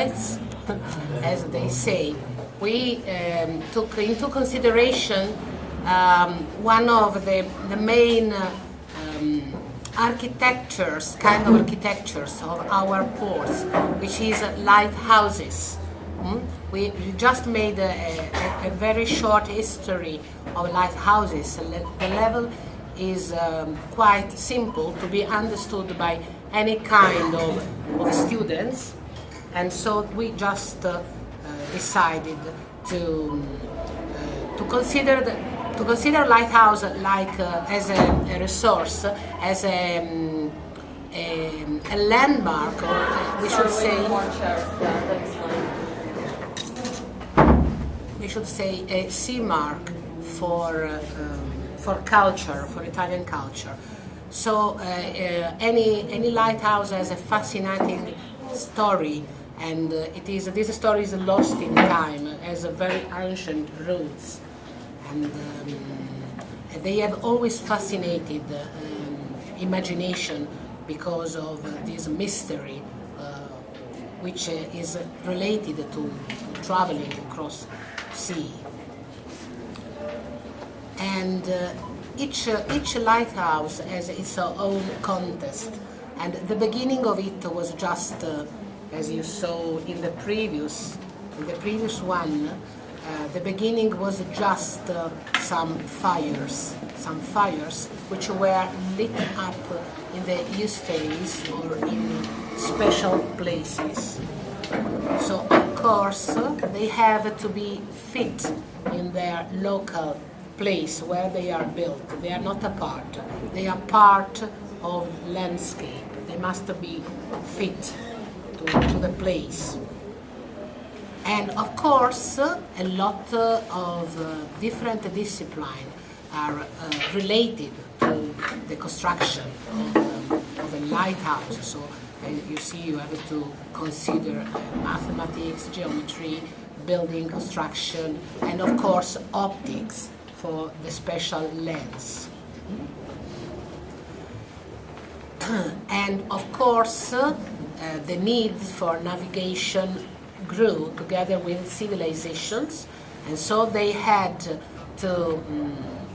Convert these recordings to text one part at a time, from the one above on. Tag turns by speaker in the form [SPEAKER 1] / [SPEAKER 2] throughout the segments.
[SPEAKER 1] architects, as they say, we took into consideration one of the main architectures, kind of architectures of our ports, which is lighthouses. We just made a very short history of lighthouses. The level is quite simple to be understood by any kind of students, and so we just decided to consider lighthouse like as a resource, as a landmark, or we should say a sea mark for culture, for Italian culture. So any lighthouse has a fascinating story, and this story is lost in time, has a very ancient roots, and they have always fascinated imagination because of this mystery, which is related to traveling across sea. And each lighthouse has its own contest, and the beginning of it was just as you saw in the previous one. The beginning was just some fires which were lit up in the histories or in special places. So of course they have to be fit in their local place where they are built. They are not apart. They are part of landscape. They must be fit to the place. And of course, a lot of different disciplines are related to the construction of a lighthouse. So you see, you have to consider mathematics, geometry, building construction, and of course optics for the special lens. And of course, the need for navigation grew together with civilizations, and so they had to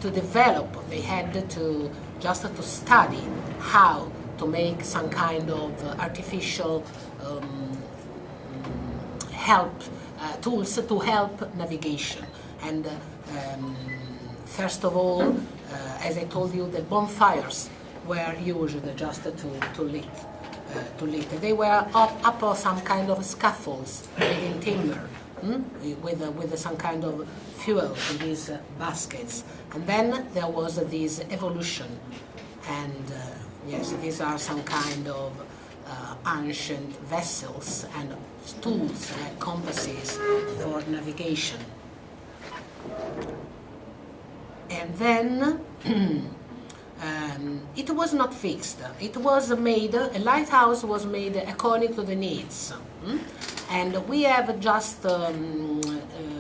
[SPEAKER 1] develop. They had to just to study how to make some kind of artificial tools to help navigation. And first of all, as I told you, the bonfires were used just to lit. They were up on some kind of scaffolds made in timber, with some kind of fuel in these baskets. And then there was this evolution, and yes, these are some kind of ancient vessels and tools like compasses for navigation. And then it was not fixed. It was made, a lighthouse was made according to the needs. And we have just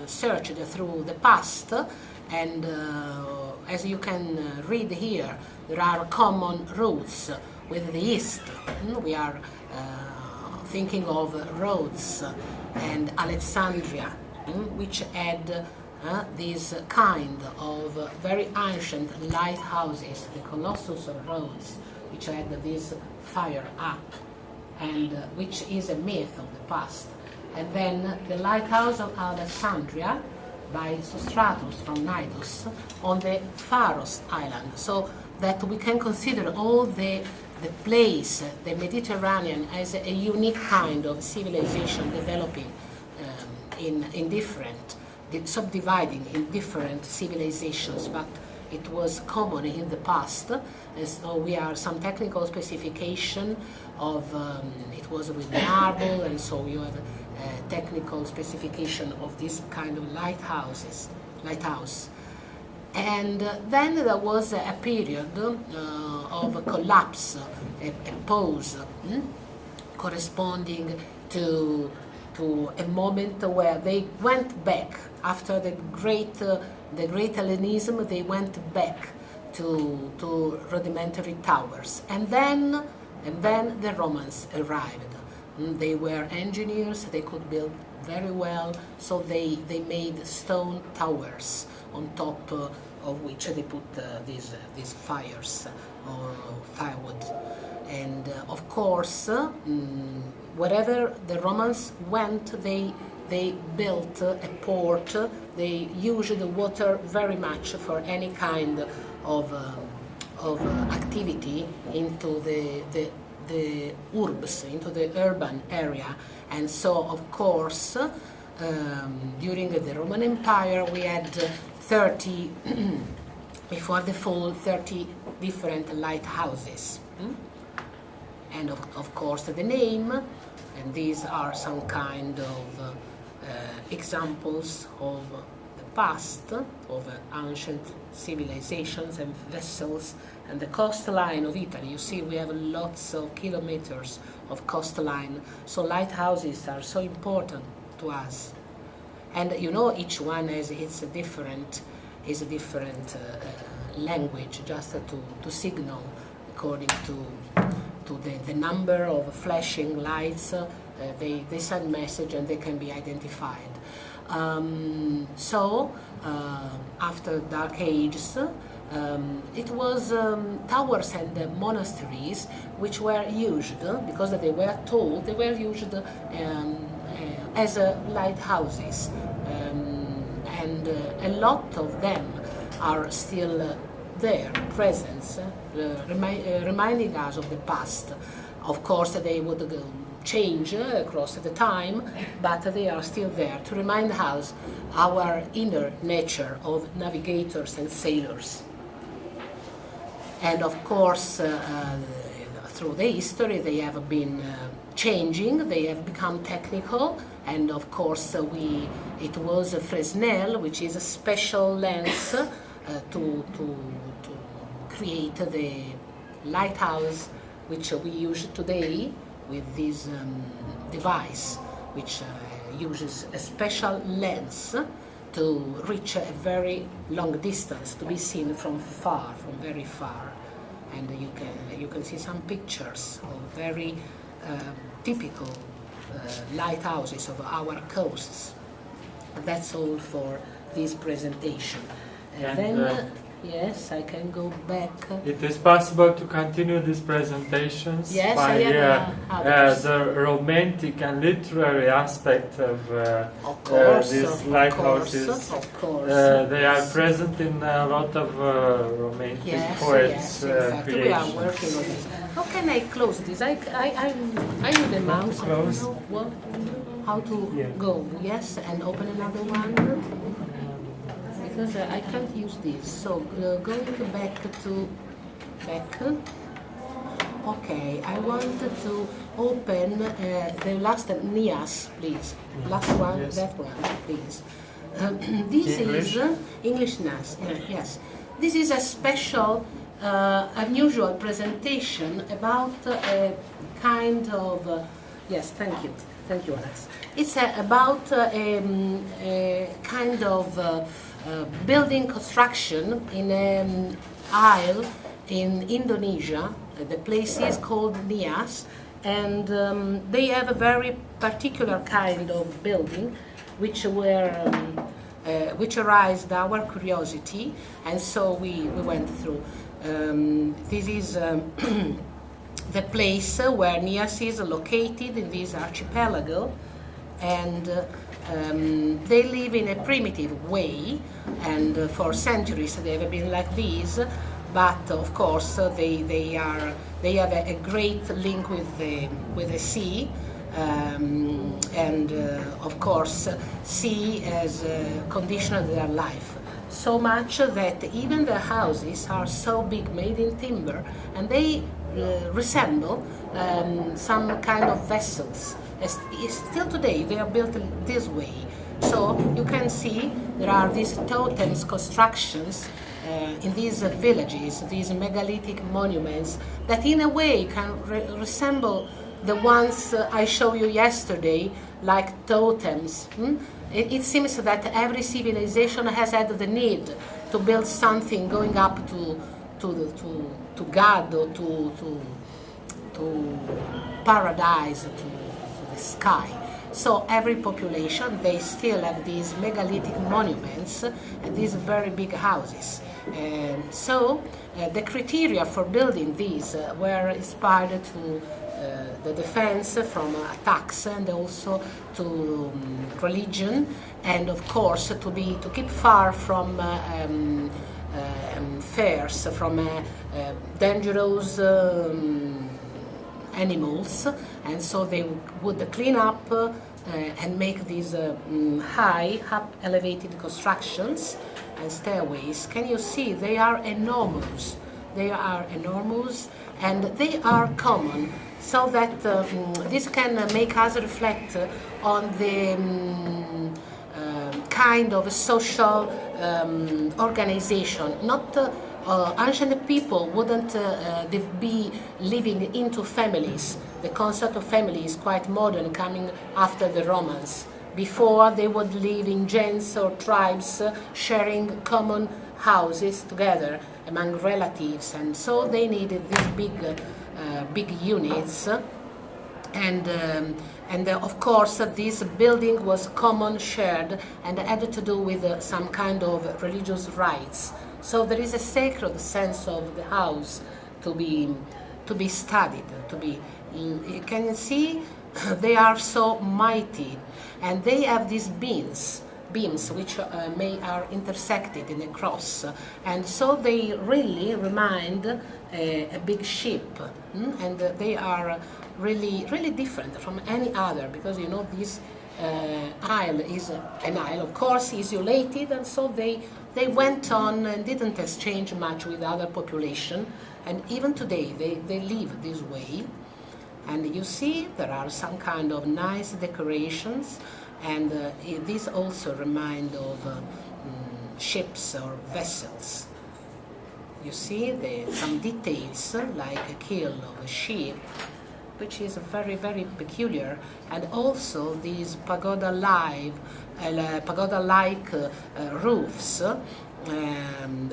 [SPEAKER 1] searched through the past, and as you can read here, there are common routes with the East. We are thinking of Rhodes and Alexandria, which had these kind of very ancient lighthouses, the Colossus of Rhodes, which had this fire up, and which is a myth of the past. And then the lighthouse of Alexandria by Sostratus from Cnidus on the Pharos island, so that we can consider all the place, the Mediterranean, as a unique kind of civilization developing in different, subdividing in different civilizations, but it was common in the past. And so we are some technical specification of it was with marble, and so you have a technical specification of this kind of lighthouse. And then there was a period of collapse, a pause, corresponding to a moment where they went back after the great Hellenism. They went back to rudimentary towers, and then the Romans arrived. They were engineers, they could build very well, so they made stone towers on top of which they put these fires or firewood. And of course, wherever the Romans went, they built a port. They used the water very much for any kind of activity into the urbs, into the urban area. And so, of course, during the Roman Empire, we had 30, before the fall, 30 different lighthouses. And of course, the name, and these are some kind of examples of the past, of ancient civilizations and vessels, and the coastline of Italy. You see, we have lots of kilometers of coastline, so lighthouses are so important to us. And you know, each one has its different language, just to signal according to the number of flashing lights. They send message and they can be identified. So after Dark Ages, it was towers and monasteries which were used, because they were told, they were used as lighthouses, and a lot of them are still there, present, reminding us of the past. Of course, they would change across the time, but they are still there to remind us our inner nature of navigators and sailors. And of course, through the history, they have been changing, they have become technical, and of course, it was a Fresnel, which is a special lens to create the lighthouse which we use today with this device, which uses a special lens to reach a very long distance, to be seen from far, from very far. And you can see some pictures of very typical lighthouses of our coasts. That's all for this presentation. And then, yes, I can go back.
[SPEAKER 2] It is possible to continue these presentations
[SPEAKER 1] by
[SPEAKER 2] the romantic and literary aspect of these lighthouses.
[SPEAKER 1] Of course.
[SPEAKER 2] They are present in a lot of romantic poets'
[SPEAKER 1] creations. We are working on this. How can I close this? I need a mouse. I don't know how to go. Yes, and open another one. Because I can't use this. So going back. Okay, I wanted to open the last NIAS, please. Last one, that one, please. This
[SPEAKER 2] English?
[SPEAKER 1] is English NIAS. Yes, this is a special, unusual presentation about a kind of. Yes, thank you, Alex. It's about a kind of. Building construction in an isle in Indonesia. The place is called Nias, and they have a very particular kind of building which aroused our curiosity, and so we went through. This is the place where Nias is located in this archipelago, and they live in a primitive way, and for centuries they have been like this. But of course, they have a great link with the sea, and of course, sea has conditioned their life so much that even the houses are so big, made in timber, and they resemble some kind of vessels. Still today, they are built this way. So you can see there are these totems constructions in these villages, these megalithic monuments that in a way can resemble the ones I showed you yesterday, like totems. It seems that every civilization has had the need to build something going up to God or to paradise, the sky. So every population, they still have these megalithic monuments and these very big houses. So the criteria for building these were inspired to the defense from attacks and also to religion, and of course to keep far from fairs, from dangerous animals, and so they would clean up and make these high, up elevated constructions and stairways. Can you see? They are enormous. They are enormous, and they are common, so that this can make us reflect on the kind of social organization. Not ancient people wouldn't be living into families. The concept of family is quite modern, coming after the Romans. Before, they would live in gens or tribes, sharing common houses together among relatives, and so they needed these big units. And of course, this building was common, shared, and had to do with some kind of religious rites. So there is a sacred sense of the house to be studied. You can see they are so mighty, and they have these beams which are intersected in a cross, and so they really remind a big ship, and they are really different from any other, because you know this isle is an isle, of course, isolated, and so they went on and didn't exchange much with other population, and even today they live this way. And you see there are some kind of nice decorations, and these also remind of ships or vessels. You see some details like a keel of a ship, which is very peculiar, and also these pagoda-like roofs,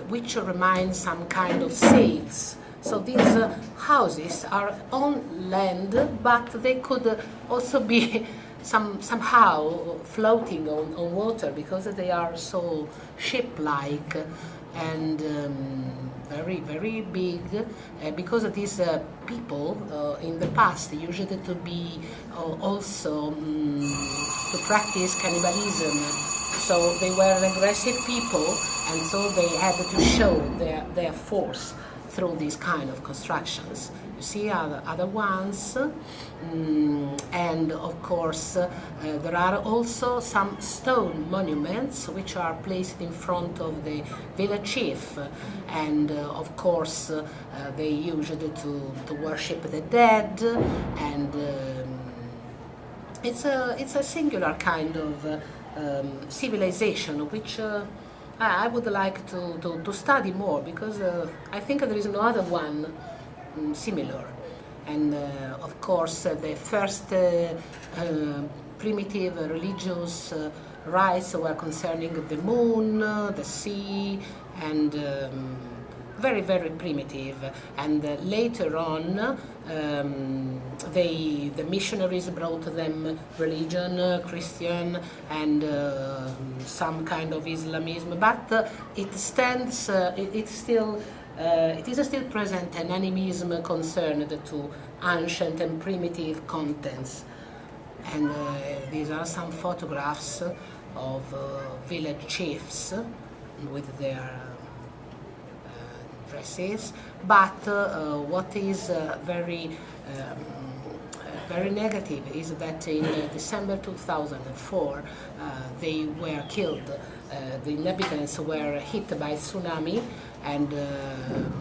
[SPEAKER 1] which remind some kind of sails. So these houses are on land, but they could also be somehow floating on water, because they are so ship-like and very big, because these people in the past used to be also to practice cannibalism. So they were aggressive people, and so they had to show their force through these kind of constructions. You see other ones, and of course there are also some stone monuments which are placed in front of the village chief, and of course they used to worship the dead, and it's a singular kind of civilization which I would like to study more, because I think there is no other one similar. And of course the first primitive religious rites were concerning the moon, the sea, and very primitive. And later on the missionaries brought them religion, Christian, and some kind of Islamism, but it stands, it is still present an animism concerned to ancient and primitive contents. And these are some photographs of village chiefs with their dresses, but what is very negative is that in December 2004 they were killed. The inhabitants were hit by tsunami, and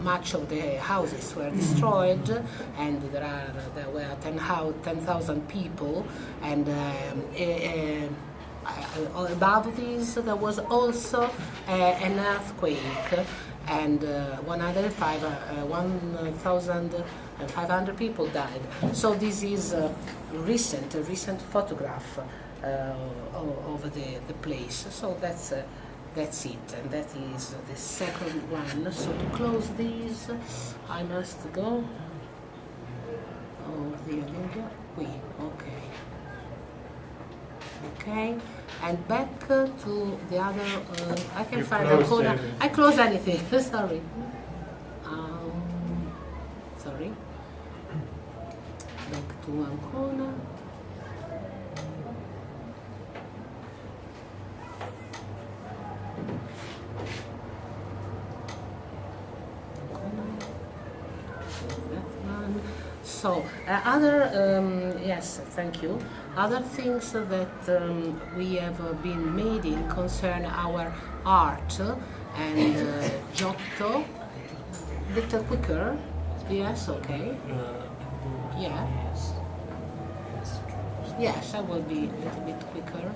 [SPEAKER 1] much of the houses were destroyed, and there were 10,000 people, and above this there was also an earthquake, and 1,500 people died. So this is a recent photograph of the place. So that's it, and that is the second one. So to close these, I must go. Oh, the Olivia? Oui, okay. Okay, and back to the other. I can
[SPEAKER 2] You
[SPEAKER 1] find
[SPEAKER 2] closed
[SPEAKER 1] Ancona.
[SPEAKER 2] anything.
[SPEAKER 1] I close anything. Sorry. Sorry. Back to Ancona. So, yes, thank you. Other things that we have been making concern our art and Giotto. Little quicker. Yes, okay. Yeah. Yes, I will be a little bit quicker.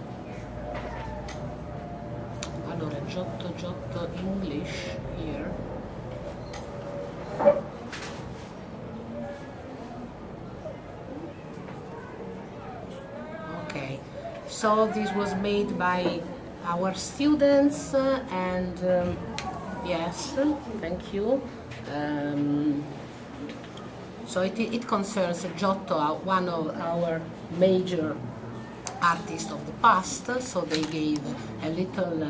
[SPEAKER 1] Allora, Giotto English here. So this was made by our students and yes, thank you. So it concerns Giotto, one of our major artists of the past. So they gave a little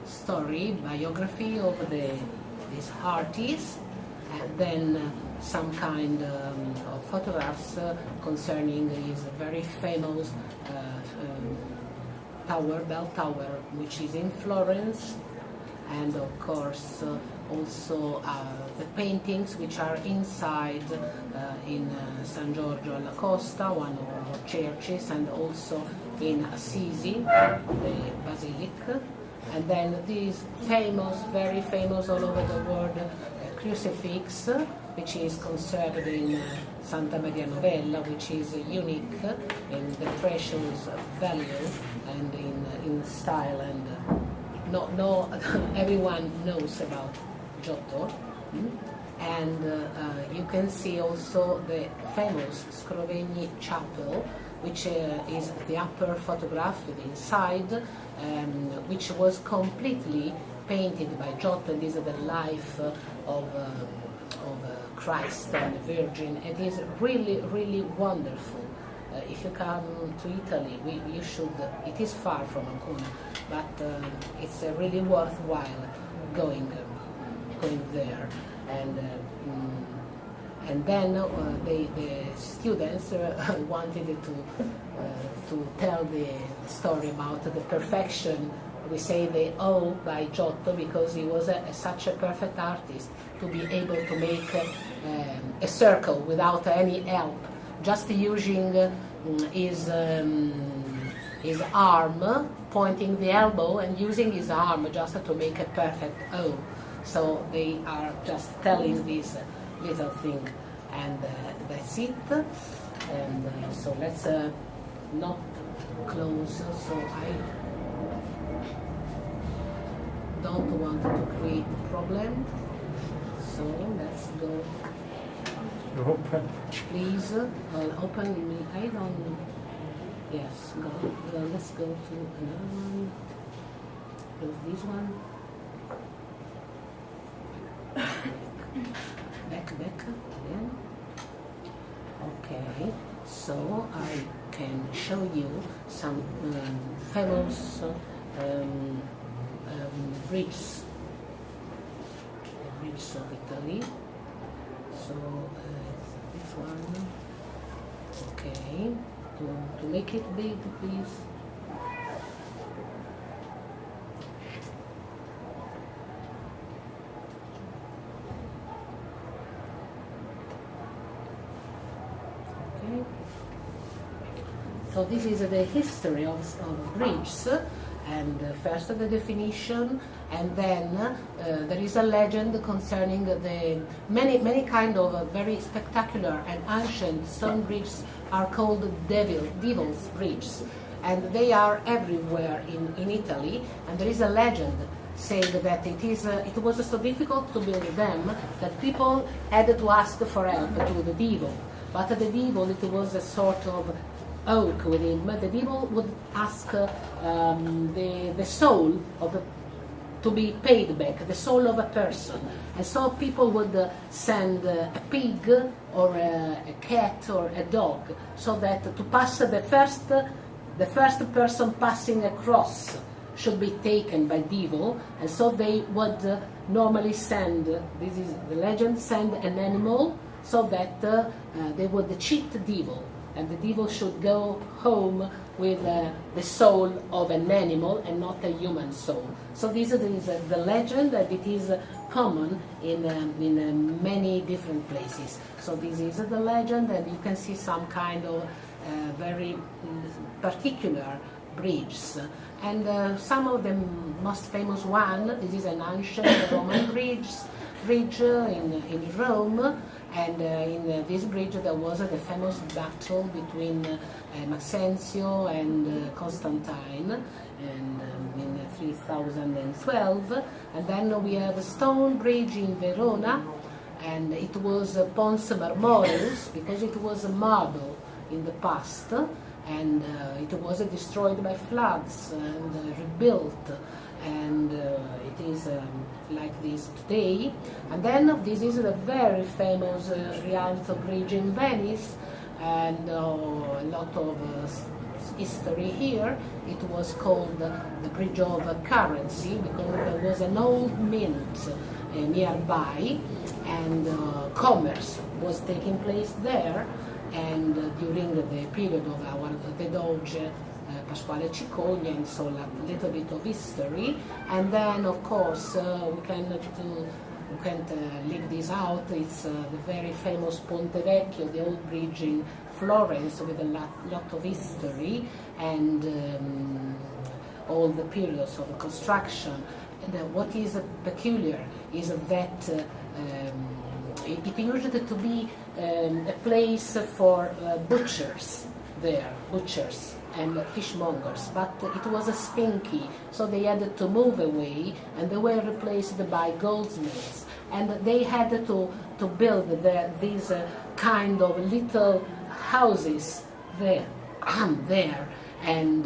[SPEAKER 1] story, biography of this artist, and then some kind of photographs concerning his very famous bell tower, which is in Florence, and of course also the paintings which are inside in San Giorgio alla Costa, one of our churches, and also in Assisi, the basilica, and then these famous, very famous all over the world crucifix, which is conserved in Santa Maria Novella, which is unique in the precious value and in style, and no everyone knows about Giotto. And you can see also the famous Scrovegni Chapel, which is the upper photograph with inside, which was completely painted by Giotto. This is the life of Christ and the Virgin. It is really, really wonderful. If you come to Italy, you should. It is far from Ancona, but it's really worthwhile going there. And then the students wanted to tell the story about the perfection. We say the O by Giotto because he was such a perfect artist to be able to make a circle without any help, just using his arm, pointing the elbow and using his arm just to make a perfect O. So they are just telling this little thing, and that's it. And so let's not close. So I don't want to create a problem. So let's go.
[SPEAKER 2] Open.
[SPEAKER 1] Please, open me. I don't. Yes, go. Let's go to another one. Close this one. Back again. Okay, so I can show you some famous bridges of Italy. So this one. Okay, to make it big, please. So this is the history of bridges, and first the definition, and then there is a legend concerning the many kind of very spectacular and ancient stone bridges are called devil's bridges, and they are everywhere in Italy, and there is a legend saying that it was so difficult to build them that people had to ask for help to the devil, but the devil, it was a sort of oak with him. The devil would ask the soul to be paid back, the soul of a person, and so people would send a pig or a cat or a dog, so that to pass the the first person passing across should be taken by devil, and so they would normally send, this is the legend, send an animal so that they would cheat the devil, and the devil should go home with the soul of an animal and not a human soul. So this is the legend, that it is common in many different places. So this is the legend, and you can see some kind of very particular bridges. And some of the most famous one, this is an ancient Roman bridge in Rome, and in this bridge there was the famous battle between Maxencio and Constantine, and in 3012. And then we have a stone bridge in Verona, and it was Pons Marmoreus because it was a marble in the past, and it was destroyed by floods and rebuilt, and it is like this today. And then this is the very famous Rialto Bridge in Venice, and a lot of history here. It was called the Bridge of Currency because there was an old mint nearby, and commerce was taking place there. And during the period of the Doge Pasquale Cicogna, and so a little bit of history. And then, of course, we can't leave this out. It's the very famous Ponte Vecchio, the old bridge in Florence, with a lot of history and all the periods of construction. And what is peculiar is that it used to be a place for butchers there, butchers and fishmongers, but it was stinky, so they had to move away, and they were replaced by goldsmiths, and they had to build these kind of little houses there, and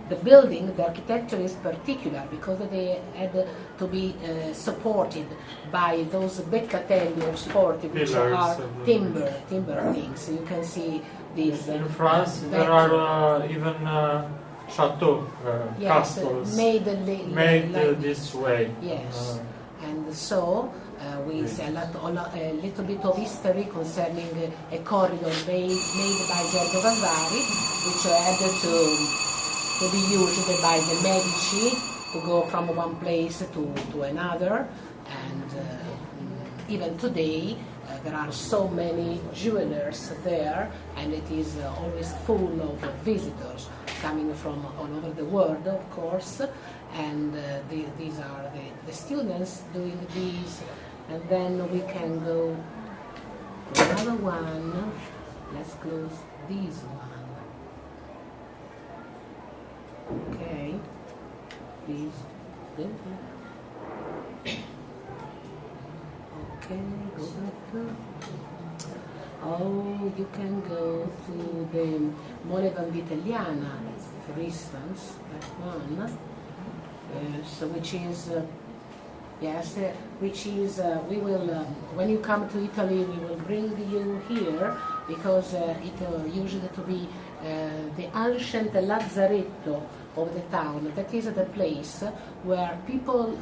[SPEAKER 1] the building, the architecture is particular because they had to be supported by those beccatelli or sporti, which are timber things. You can see these.
[SPEAKER 2] In France, there are even chateaux, castles made like this way.
[SPEAKER 1] Yes, and so. We see a little bit of history concerning a corridor made by Giorgio Vasari, which had to be used by the Medici to go from one place to another. And even today, there are so many jewelers there, and it is always full of visitors coming from all over the world, of course. And these are the students doing these. And then we can go to another one. Let's close this one. Okay, please. Okay, go back. Oh, you can go to the Mole Vanvitelliana, for instance, that one. So which is. Yes, which is, we will, when you come to Italy, we will bring you here, because it used to be the ancient Lazzaretto of the town. That is the place where people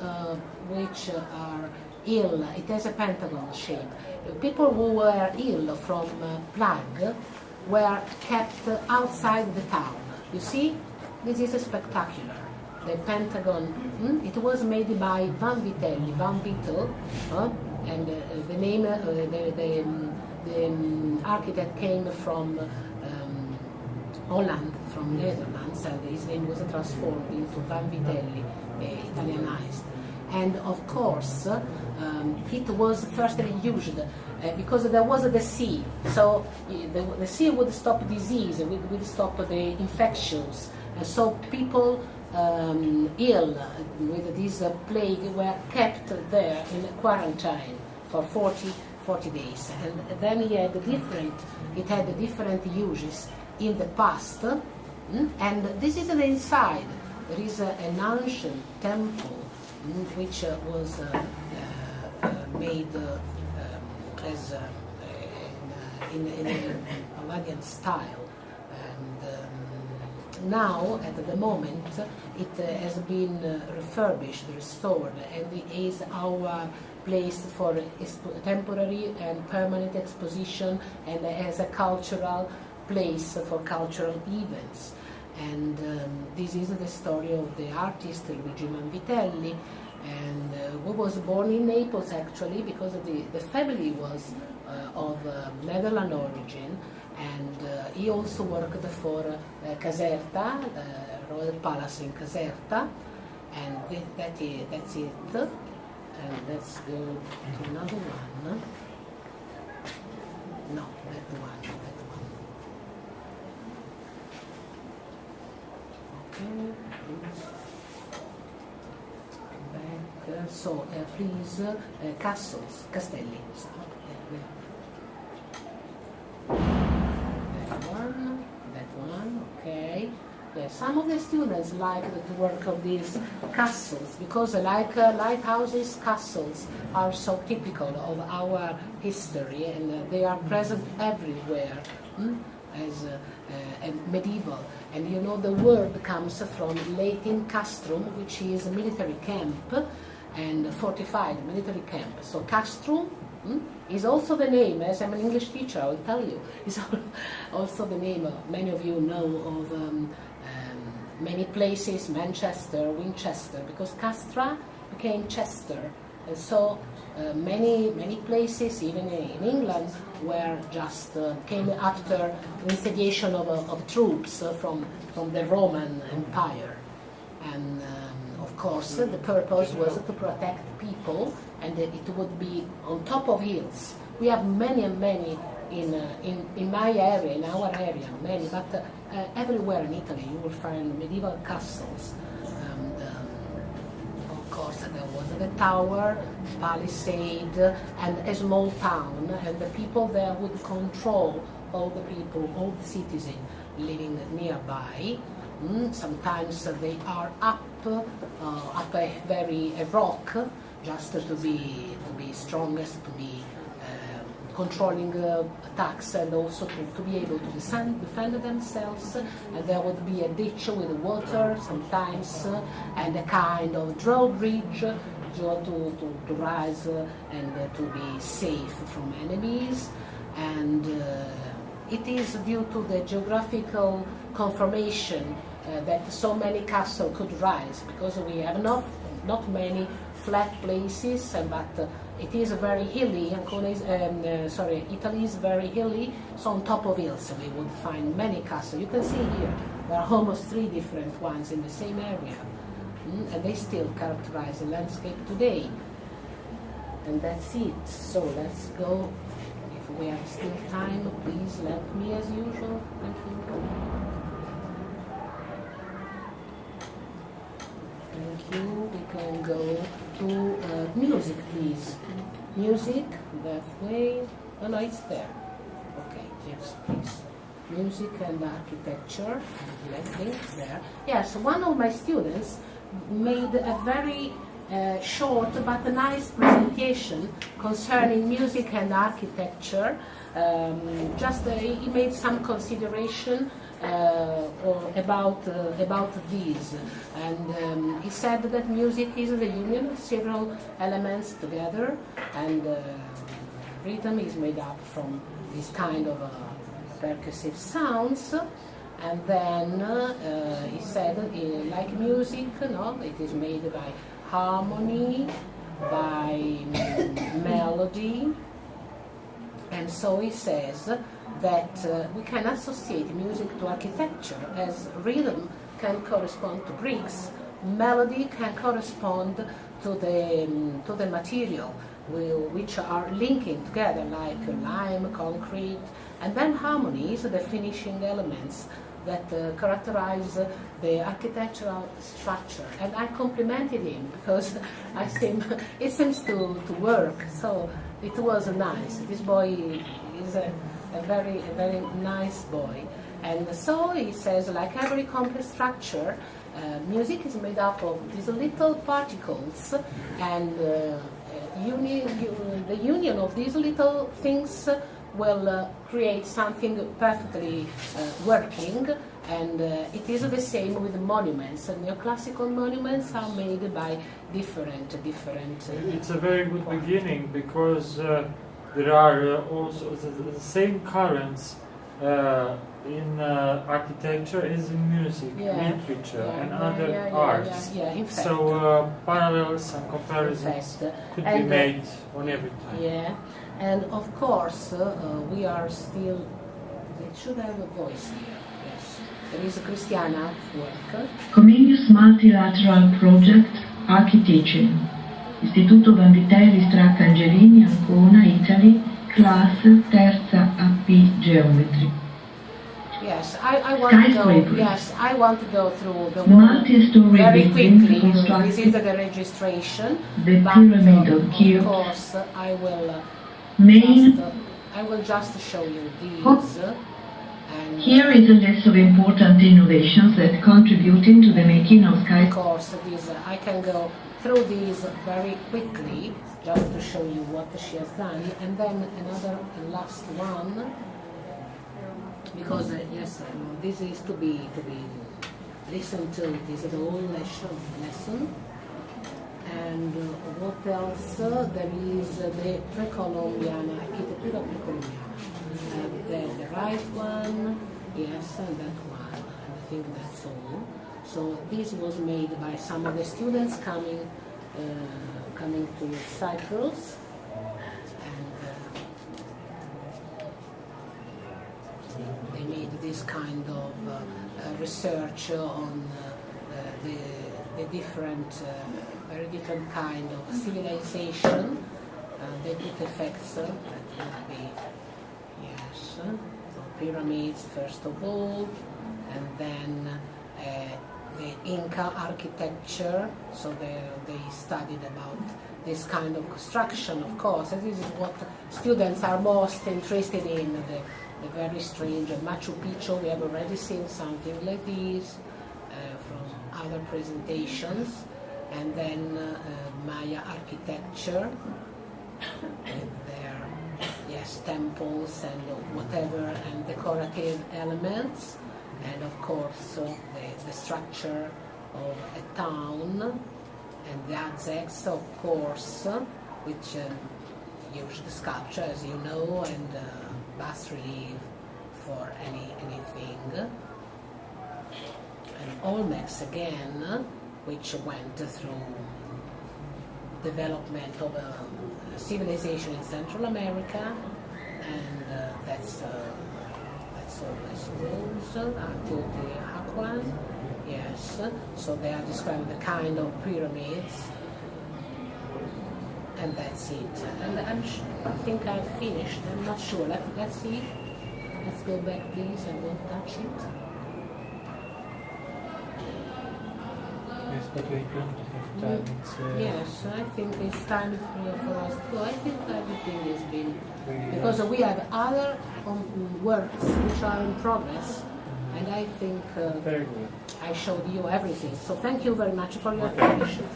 [SPEAKER 1] which are ill, it has a pentagon shape, people who were ill from plague were kept outside the town. You see, this is spectacular. The Pentagon, it was made by Van Vitelli, Van Vittel, and the name, the architect came from Holland, from Netherlands, and his name was transformed into Van Vitelli, Italianized. And of course, it was firstly used because there was the sea, so the sea would stop disease, would stop the infections, and so people ill with this plague were kept there in quarantine for 40 days. And then it had different uses in the past. And this is the inside. There is an ancient temple which was made as in a Palladian style. And now, at the moment, it has been refurbished, restored, and it is our place for temporary and permanent exposition, and as a cultural place for cultural events. And this is the story of the artist Luigi Manvitelli, and who was born in Naples actually, because the family was of Netherlands origin, and he also worked for Caserta, the Royal Palace in Caserta, and that's it. And let's go to another one. No, that one. Okay, please. Back. So, please, castles, castelli. So, that one, okay. Yeah, some of the students like the work of these castles because, like lighthouses, castles are so typical of our history, and they are present everywhere as medieval. And you know, the word comes from Latin castrum, which is a military camp and fortified military camp. So castrum is also the name, as I'm an English teacher, I will tell you, is also the name, many of you know, of many places, Manchester, Winchester, because Castra became Chester. And so many places, even in England, were just came after instigation of troops from the Roman Empire. And of course, the purpose was to protect people, and it would be on top of hills. We have many and many in my area, in our area, many, but everywhere in Italy you will find medieval castles. And of course, there was the tower, palisade, and a small town, and the people there would control all the people, all the citizens living nearby. Sometimes they are up a rock, just to be strongest, to be controlling attacks, and also to be able to defend themselves. And there would be a ditch with water sometimes, and a kind of drawbridge to rise and to be safe from enemies. And it is due to the geographical conformation that so many castles could rise, because we have not many flat places, but it is very hilly. Italy is very hilly, so on top of hills we would find many castles. You can see here there are almost 3 different ones in the same area, and they still characterize the landscape today. And that's it. So let's go. If we have still time, please let me as usual. Thank you. Thank you. We can go to music, please. Music, that way. Oh no, it's there. Okay, yes, please. Music and architecture, there. Yes, one of my students made a very short but a nice presentation concerning music and architecture. He made some consideration about these, and he said that music is the union of several elements together, and rhythm is made up from this kind of percussive sounds. And then he said, like music, no, it is made by harmony, by melody, and so he says that we can associate music to architecture, as rhythm can correspond to bricks, melody can correspond to the material which are linking together, like lime, concrete, and then harmony is the finishing elements that characterize the architectural structure. And I complimented him because it seems to work. So it was nice. This boy is a very nice boy. And so he says, like every complex structure, music is made up of these little particles, and the union of these little things will create something perfectly working, and it is the same with monuments. Neoclassical monuments are made by different.
[SPEAKER 2] It's a very good beginning, because there are also the same currents in architecture as in music, literature, and other arts.
[SPEAKER 1] In fact.
[SPEAKER 2] So parallels and comparisons could be made on every time.
[SPEAKER 1] Yeah, and of course we are still. It should have a voice here. Yes, there is a Cristiana work.
[SPEAKER 3] Comenius Multilateral Project, Architeaching. Istituto Vanvitelli Strack Angelini, Ancona, Italy, class terza AP Geometry.
[SPEAKER 1] Yes, I want to go. Yes, I want to go through the
[SPEAKER 3] multi-story
[SPEAKER 1] very quickly.
[SPEAKER 3] This
[SPEAKER 1] is the registration.
[SPEAKER 3] The pyramid of Kiev.
[SPEAKER 1] Of course, I will just show you these. And
[SPEAKER 3] here is a list of important innovations that contributed to the making of sky.
[SPEAKER 1] Of course, these I can go through these very quickly just to show you what she has done, and then another last one. Because yes, this is to be listened to. This is the whole lesson. And what else? There is the Precolombian architecture precolombiana. The right one, yes, and that one. And I think that's all. So this was made by some of the students coming to Cyprus. They made this kind of research on the different, very different kind of civilization. They put effects that would be, yes, pyramids first of all, and then the Inca architecture. So they studied about this kind of construction, of course, and this is what students are most interested in. The very strange Machu Picchu. We have already seen something like this from other presentations, and then Maya architecture with their temples and whatever, and decorative elements, and of course the structure of a town, and the adzex, of course, which use the sculpture, as you know, and bas relief for anything, and Olmecs again, which went through development of a civilization in Central America, and that's all, I suppose. Teotihuacan, yes. So they are describing the kind of pyramids. And that's it. And I think I've finished. I'm not sure. Let's see. Let's go back, please. I won't touch it.
[SPEAKER 2] Yes, but we don't have time.
[SPEAKER 1] Yes, I think it's time for us to go. I think everything has been... Because we have other works which are in progress. And I think
[SPEAKER 2] very good.
[SPEAKER 1] I showed you everything. So thank you very much for your attention.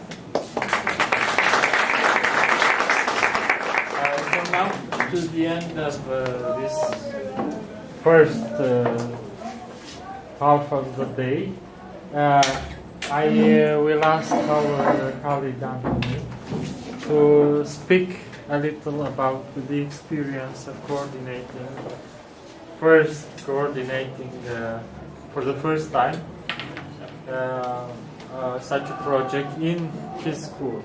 [SPEAKER 2] Now to the end of this first half of the day, I will ask our colleague Anthony to speak a little about the experience of coordinating for the first time such a project in his school.